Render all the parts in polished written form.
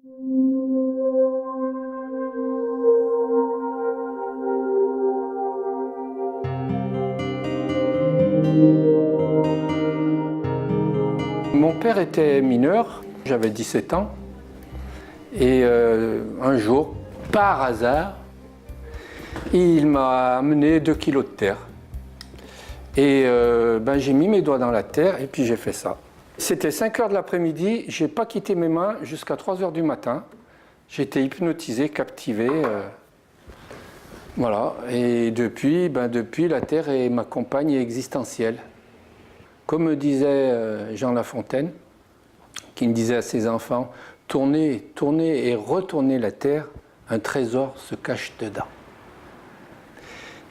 Mon père était mineur, j'avais 17 ans, et un jour, par hasard, il m'a amené 2 kilos de terre. Et j'ai mis mes doigts dans la terre et puis j'ai fait ça. C'était 5 heures de l'après-midi, j'ai pas quitté mes mains jusqu'à 3 heures du matin. J'étais hypnotisé, captivé. Voilà, et depuis, la terre est ma compagne existentielle. Comme me disait Jean Lafontaine, qui me disait à ses enfants, tournez, tournez et retournez la terre, un trésor se cache dedans.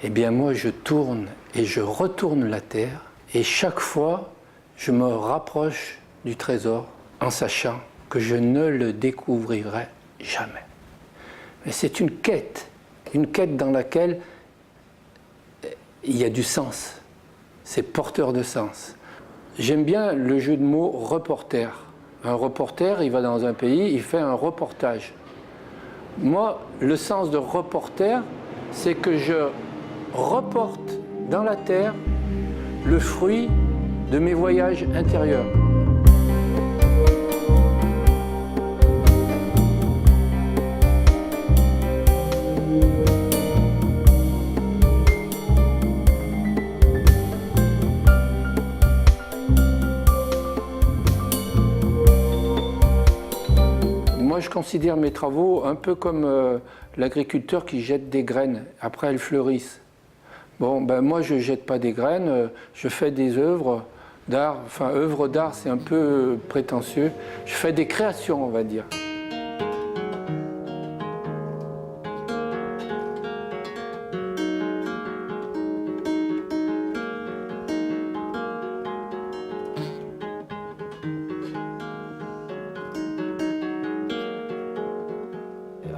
Eh bien moi je tourne et je retourne la terre et chaque fois je me rapproche du trésor en sachant que je ne le découvrirai jamais. Mais c'est une quête dans laquelle il y a du sens, c'est porteur de sens. J'aime bien le jeu de mots reporter. Un reporter, il va dans un pays, il fait un reportage. Moi, le sens de reporter, c'est que je reporte dans la terre le fruit de mes voyages intérieurs. Moi, je considère mes travaux un peu comme l'agriculteur qui jette des graines. Après, elles fleurissent. Bon, moi, je ne jette pas des graines, je fais des œuvres d'art. Enfin, œuvres d'art, c'est un peu prétentieux. Je fais des créations, on va dire.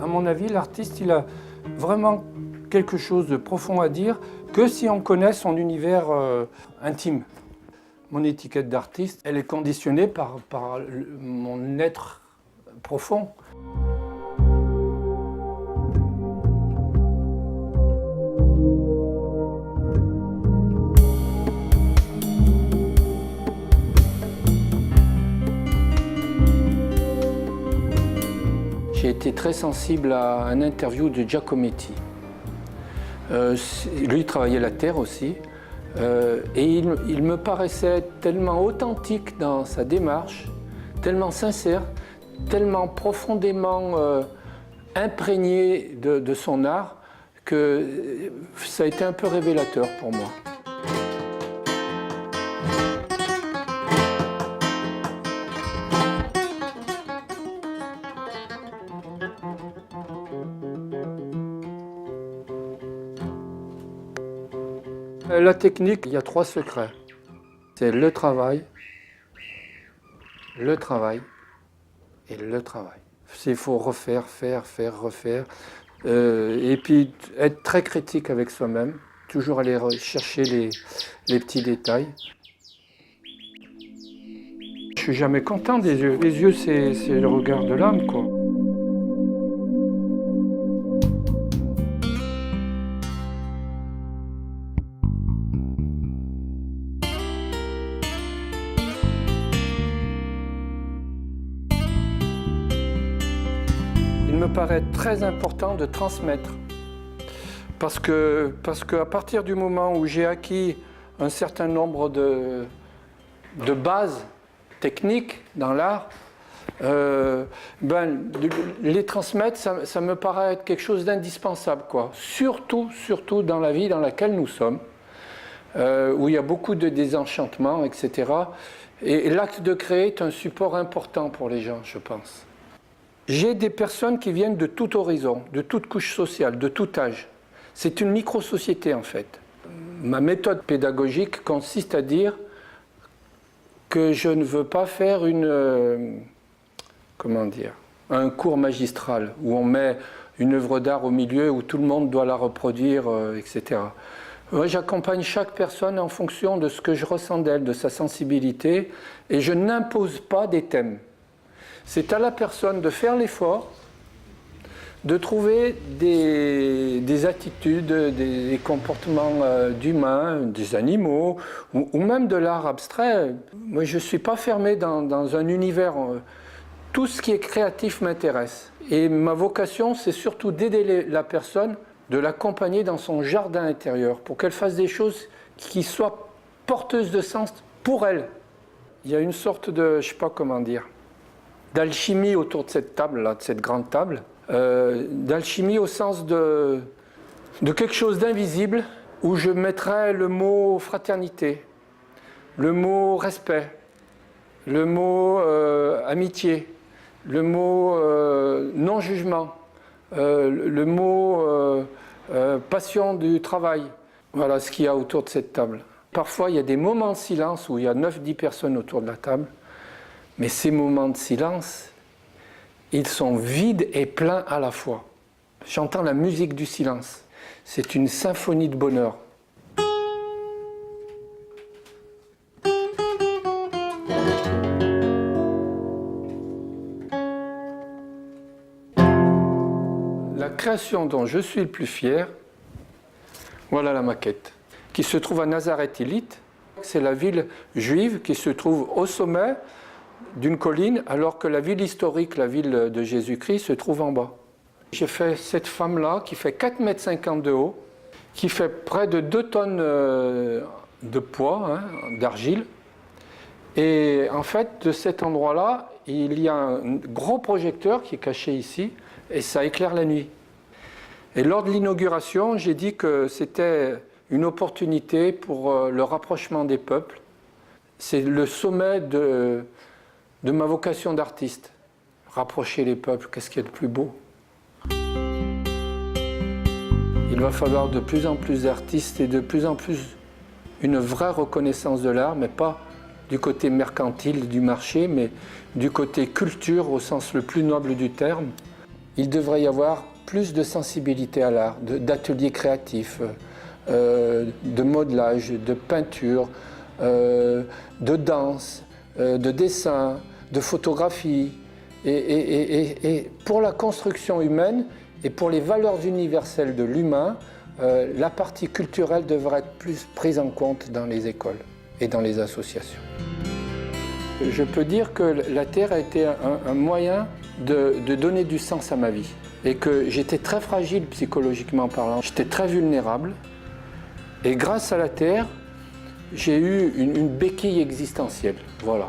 À mon avis, l'artiste, il a vraiment quelque chose de profond à dire que si on connaît son univers intime. Mon étiquette d'artiste, elle est conditionnée par mon être profond. J'ai été très sensible à un interview de Giacometti. Lui, il travaillait la terre aussi. Et il me paraissait tellement authentique dans sa démarche, tellement sincère, tellement profondément imprégné de son art, que ça a été un peu révélateur pour moi. La technique, il y a 3 secrets. C'est le travail et le travail. Il faut refaire, faire, refaire. Et puis être très critique avec soi-même, toujours aller chercher les petits détails. Je suis jamais content des yeux. Les yeux, c'est le regard de l'âme, quoi. Il me paraît très important de transmettre. Parce qu'à partir du moment où j'ai acquis un certain nombre de bases techniques dans l'art, les transmettre, ça me paraît être quelque chose d'indispensable, quoi. Surtout dans la vie dans laquelle nous sommes, où il y a beaucoup de désenchantement, etc. Et l'acte de créer est un support important pour les gens, je pense. J'ai des personnes qui viennent de tout horizon, de toute couche sociale, de tout âge. C'est une micro-société en fait. Ma méthode pédagogique consiste à dire que je ne veux pas faire un cours magistral où on met une œuvre d'art au milieu où tout le monde doit la reproduire, etc. Moi, j'accompagne chaque personne en fonction de ce que je ressens d'elle, de sa sensibilité, et je n'impose pas des thèmes. C'est à la personne de faire l'effort, de trouver des attitudes, des comportements d'humains, des animaux, ou même de l'art abstrait. Moi, je ne suis pas fermé dans un univers. Tout ce qui est créatif m'intéresse. Et ma vocation, c'est surtout d'aider la personne, de l'accompagner dans son jardin intérieur, pour qu'elle fasse des choses qui soient porteuses de sens pour elle. Il y a une sorte de, je ne sais pas comment dire, d'alchimie autour de cette table-là, de cette grande table. D'alchimie au sens de quelque chose d'invisible, où je mettrais le mot fraternité, le mot respect, le mot amitié, le mot non-jugement, le mot passion du travail. Voilà ce qu'il y a autour de cette table. Parfois, il y a des moments de silence où il y a 9-10 personnes autour de la table, mais ces moments de silence, ils sont vides et pleins à la fois. J'entends la musique du silence. C'est une symphonie de bonheur. La création dont je suis le plus fier, voilà la maquette, qui se trouve à Nazareth-Ilite. C'est la ville juive qui se trouve au sommet d'une colline, alors que la ville historique, la ville de Jésus-Christ, se trouve en bas. J'ai fait cette femme-là, qui fait 4,50 m de haut, qui fait près de 2 tonnes de poids, d'argile. Et en fait, de cet endroit-là, il y a un gros projecteur qui est caché ici, et ça éclaire la nuit. Et lors de l'inauguration, j'ai dit que c'était une opportunité pour le rapprochement des peuples. C'est le sommet de ma vocation d'artiste. Rapprocher les peuples, qu'est-ce qu'il y a de plus beau? Il va falloir de plus en plus d'artistes et de plus en plus une vraie reconnaissance de l'art, mais pas du côté mercantile du marché, mais du côté culture au sens le plus noble du terme. Il devrait y avoir plus de sensibilité à l'art, d'ateliers créatifs, de modelage, de peinture, de danse, de dessin, de photographie. Et pour la construction humaine et pour les valeurs universelles de l'humain, la partie culturelle devrait être plus prise en compte dans les écoles et dans les associations. Je peux dire que la Terre a été un moyen de donner du sens à ma vie. Et que j'étais très fragile psychologiquement parlant, j'étais très vulnérable. Et grâce à la Terre, j'ai eu une béquille existentielle. Voilà.